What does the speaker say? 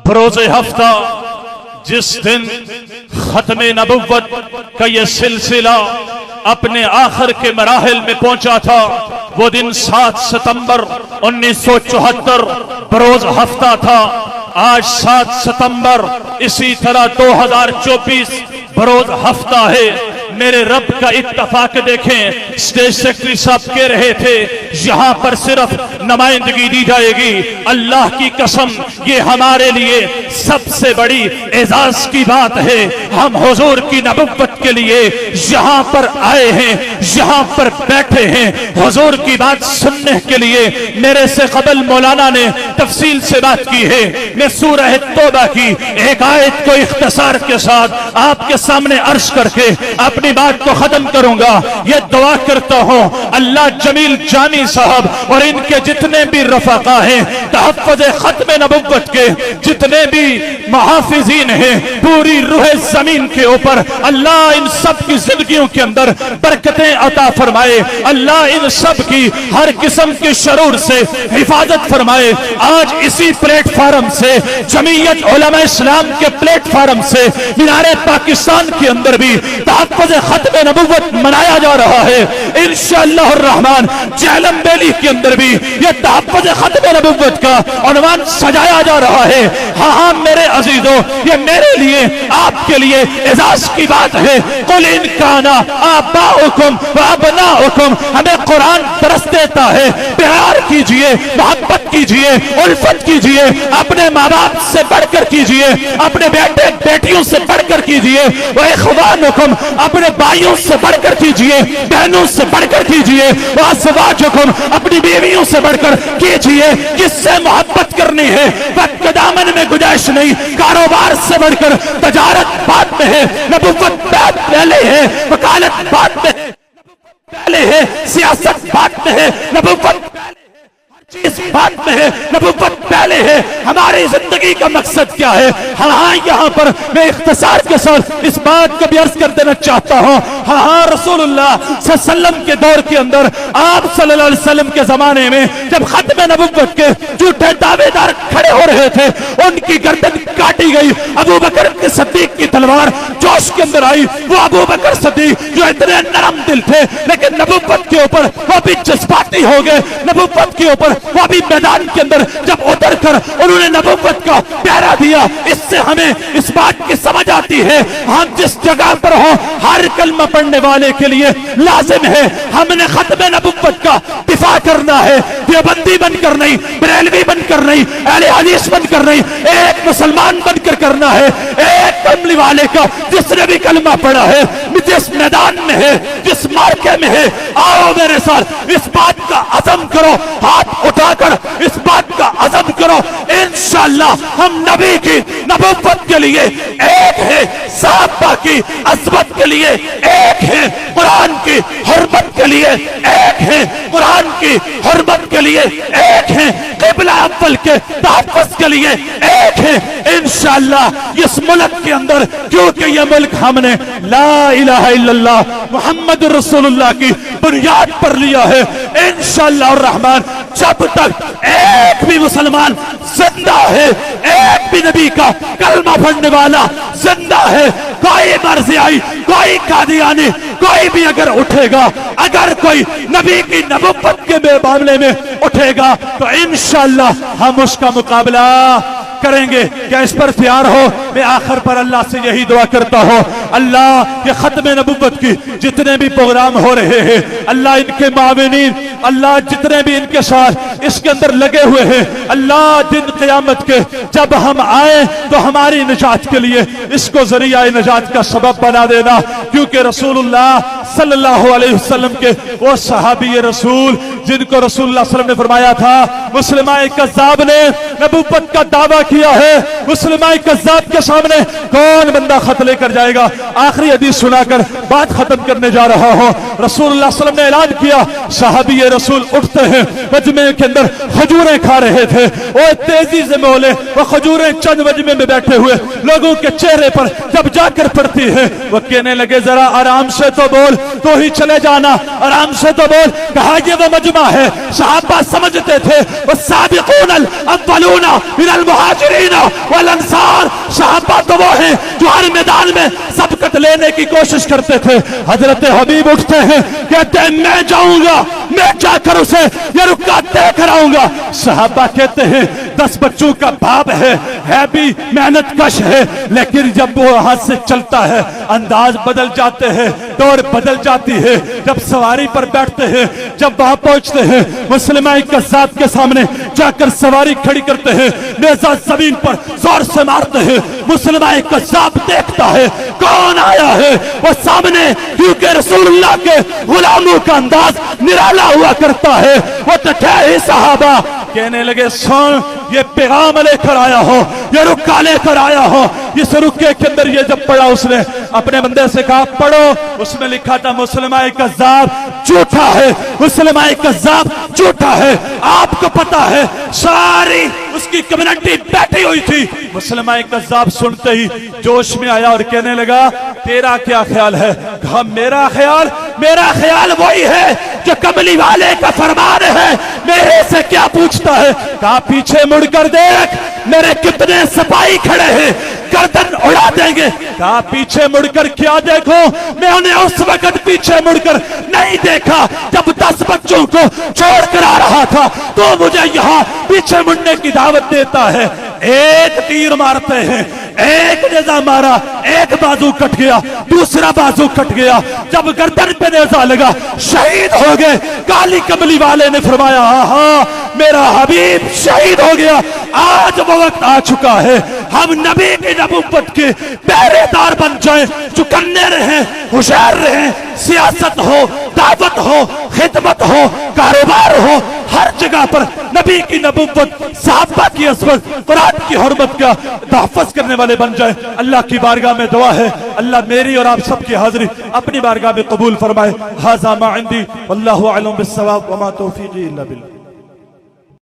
बरोज़ हफ्ता जिस दिन खत्म नबुव्वत का ये सिलसिला अपने आखिर के मराहिल में पहुंचा था, वो दिन 7 सितंबर 1974 बरोज़ हफ्ता था। आज 7 सितंबर इसी तरह 2024 बरोज़ हफ्ता है। मेरे रब का इत्तफाक देखें, स्टेज सेक्रेटरी साहब कह रहे थे यहां पर सिर्फ नुमाइंदगी दी जाएगी। अल्लाह की कसम, ये हमारे लिए सबसे बड़ी एजाज की बात है। हम हुजूर की नबुव्वत के लिए यहां पर आए हैं, यहां पर बैठे हैं, हुजूर की बात सुनने के लिए। मेरे से कबल मौलाना ने तफसील से बात की है। मैं सूरह तौबा की एक आयत को इख्तिसार के साथ आपके सामने अर्ज करके अपनी बात को खत्म करूंगा। ये दुआ करता हूं अल्लाह जमील जामी साहब और इनके जितने भी रफाका हैं, तहफ़्फ़ुज़ खत्म नबुव्वत के जितने भी मुहाफ़िज़ीन हैं, पूरी रूह जमीन के ऊपर अल्लाह इन सब की जिंदगियों के अंदर बरकतें अता फरमाए। अल्लाह इन सब की हर किस्म के शरूर से हिफाजत फरमाए। आज इसी प्लेटफार्म से, जमीयत उलमा इस्लाम के प्लेटफार्म से मीनारे पाकिस्तान के अंदर भी तहफ़्फ़ुज़ खत्म नबुव्वत मनाया जा रहा है। इंशाअल्लाह रहमान झेलम वैली के अंदर भी ये तहफ़्फ़ुज़ खत्म नबुव्वत का उन्वान सजाया जा रहा है। हाँ मेरे अजीजों, ये मेरे लिए आपके लिए एजाज की बात है। कुल इन काना आबाउकुम व अबनाउकुम, हमें कुरान दरस देता है प्यार कीजिए, मोहब्बत कीजिए, उल्फत कीजिए, अपने माँ बाप से बढ़कर कीजिए, अपने बेटे बेटियों से बढ़कर कीजिए, व इख्वानुकुम, अपने भाइयों से बढ़कर कीजिए, बहनों से बढ़कर कीजिए, व अज़वाजुकुम, अपनी बीवियों से बढ़कर कीजिए। किससे मोहब्बत करनी है? वक्त दामन में गुंजाइश नहीं। कारोबार से बढ़कर तजारत बाद में है, नबुव्वत पहले है, वकालत बाद में है, पहले है, सियासत बाद में है, नबुव्वत इस बात में है, नबुव्वत पहले है। हमारी जिंदगी का मकसद क्या है? हाँ यहाँ पर मैं इख्तिसार के साथ इस बात को भी अर्ज कर देना चाहता हूँ। हाँ रसूलुल्लाह सल्लल्लाहु अलैहि वसल्लम के दौर के अंदर, आप सल्लल्लाहु अलैहि वसल्लम के जमाने में जब खत्म नबुव्वत के झूठे दावेदार खड़े हो रहे थे, उनकी गर्दन काटी गई। अबू बकर के सिद्दीक की तलवार जोश के अंदर आई। वो अबू बकर सिद्दीक जो इतने नरम दिल थे, लेकिन नबुव्वत के ऊपर वो भी जज्बाती हो गए। नबुव्वत के ऊपर वो भी मैदान के अंदर जब उतर कर उन्होंने नबुव्वत का प्यारा दिया। इससे हमें इस बात की समझ आती है, हम जिस जगह पर हो, हर कलमा पढ़ने वाले के लिए लाजिम है हमने खत्म नबुव्वत का दिफा करना है। देवबंदी बनकर नहीं, बरेलवी बनकर नहीं, अहले हदीस बनकर नहीं, एक मुसलमान बनकर करना है। एक कमली वाले का जिसने भी कलमा पढ़ा है, जिस मैदान में है, जिस मार्के में है, आओ मेरे साथ इस बात का अज़म करो, हाथ उठाकर इस बात का अज़म करो। इंशाअल्लाह हम नबी की नबुव्वत के लिए एक है, सहाबा की अज़मत के लिए एक है, कुरान की हुर्मत के लिए एक है, कुरान की हुर्मत के लिए एक है, क़िबला अव्वल के तहफ़्फ़ुज़ के लिए एक है। इंशाअल्लाह इस मुल्क के अंदर, क्योंकि ये मुल्क हमने ला इलाहा इल्लल्लाह मुहम्मद रसूलुल्लाह की बुनियाद पर लिया है, इंशाअल्लाह रहमान जब तक एक भी मुसलमान जिंदा है, एक भी नबी का कलमा पढ़ने वाला जिंदा है, कोई मर्ज़ी आई, कोई कादियानी, कोई भी अगर उठेगा, अगर कोई नबी की नबुव्वत के मामले में उठेगा, तो इंशाअल्लाह हम उसका मुकाबला करेंगे। क्या इस पर तैयार हो? मैं आखिर पर अल्लाह से यही दुआ करता हूँ, अल्लाह के खत्म नबुव्वत की जितने भी प्रोग्राम हो रहे हैं, अल्लाह इनके माविनीन, अल्लाह जितने भी इनके साथ इसके अंदर लगे हुए हैं, अल्लाह दिन क़यामत के जब हम आए तो हमारी निजात के लिए इसको ज़रिया निजात का सबब बना देना। क्योंकि रसूलुल्लाह सल्लल्लाहु अलैहि वसल्लम के वो सहाबी रसूल जिनको रसूलुल्लाह सल्लल्लाहु अलैहि वसल्लम ने फरमाया था, मुस्लिमाए कज़्ज़ाब ने नबुव्वत का दावा किया है, मुस्लिमाए कज़्ज़ाब के सामने कौन बंदा खत लेकर जाएगा? आखिरी हदीस सुनाकर बात खत्म करने जा रहा हूं। रसूलुल्लाह सल्लल्लाहु अलैहि वसल्लम ने ऐलान किया, सहाबी रसूल उठते हैं, मजमे के अंदर खजूरें खा रहे थे, वो तेजी से बोले, वो खजूरें चंद मजमे में बैठे हुए लोगों के चेहरे पर जब जाकर पड़ती है, वो कहने लगे जरा आराम से तो बोल, तो ही चले जाना, आराम से तो बोल। कहा ये वो मजमा है, सहाबा समझते थे वो साबिकून अव्वलून मिनल मुहाजिरीन वल अंसार, सहाबा तो वो हैं जो हर मैदान में सबकत लेने की कोशिश करते थे। हजरत हबीब उठते हैं, कहते हैं मैं जाऊंगा, मैं जाकर उसे ये रुका देख रहा। सहाबा कहते हैं 10 बच्चों का बाप है भी मेहनत कश है, लेकिन जब वो हाथ से चलता है अंदाज बदल जाते हैं, दौड़ बदल जाती है। जब सवारी पर बैठते हैं, जब वहां पहुंचते हैं, मुसलमान कज़्ज़ाब के सामने जाकर सवारी खड़ी करते हैं, नेज़ा जमीन पर जोर से मारते हैं। मुसलमान कज़्ज़ाब देखता है कौन आया है, वो सामने, क्योंकि रसूलुल्लाह के गुलामों का अंदाज निराला हुआ करता है। वो तो ही सहाबा कहने लगे सुन, ये पैगाम लेकर आया हो, ये रुक्का लेकर आया हो। इस रुक्के के अंदर ये जब पढ़ा, उसने अपने बंदे से कहा पढ़ो। उसमें लिखा था मुसलमान कज़्ज़ाब झूठा है, मुसलमान कज़्ज़ाब झूठा है। आपको पता है सारी उसकी कम्युनिटी बैठी हुई थी। मुसलमान कज़्ज़ाब सुनते ही जोश में आया और कहने लगा तेरा क्या ख्याल है? कहा मेरा ख्याल वही है जो कमली वाले का फरमान है, मेरे से क्या पूछता है? कहा पीछे मुड़कर देख, मेरे कितने सिपाही खड़े हैं, गर्दन उड़ा देंगे। कहा पीछे मुड़कर क्या देखो? मैं उन्हें उस वक्त पीछे मुड़कर नहीं देखा जब 10 बच्चों को छोड़कर आ रहा था, तो मुझे यहाँ पीछे मुड़ने की दावत देता है। एक तीर मारते हैं, एक नेज़ा मारा, एक बाजू कट गया, दूसरा बाजू कट गया। जब गर्दन पे नेज़ा लगा शहीद हो गए। काली कमली वाले ने फरमाया हाँ मेरा हबीब शहीद हो गया। आज वो वक्त आ चुका है हम नबी की नबुव्वत के पहरेदार बन जाएं, चुकन्ने रहें, होशियार रहें। सियासत हो, दावत हो, खिदमत हो, कारोबार हो, हर जगह पर नबी की नबुव्वत, सहाबा की असमत, कुरान की हुर्मत का तहफ़्फ़ुज़ करने वाले बन जाए। अल्लाह की बारगाह में दुआ है अल्लाह मेरी और आप सबकी हाजिरी अपनी बारगाह में कबूल फरमाए। हाज़ा मा इंदी वल्लाहु अअलम बिस्सवाब व मा तौफीक़ी इल्ला बिल्लाह।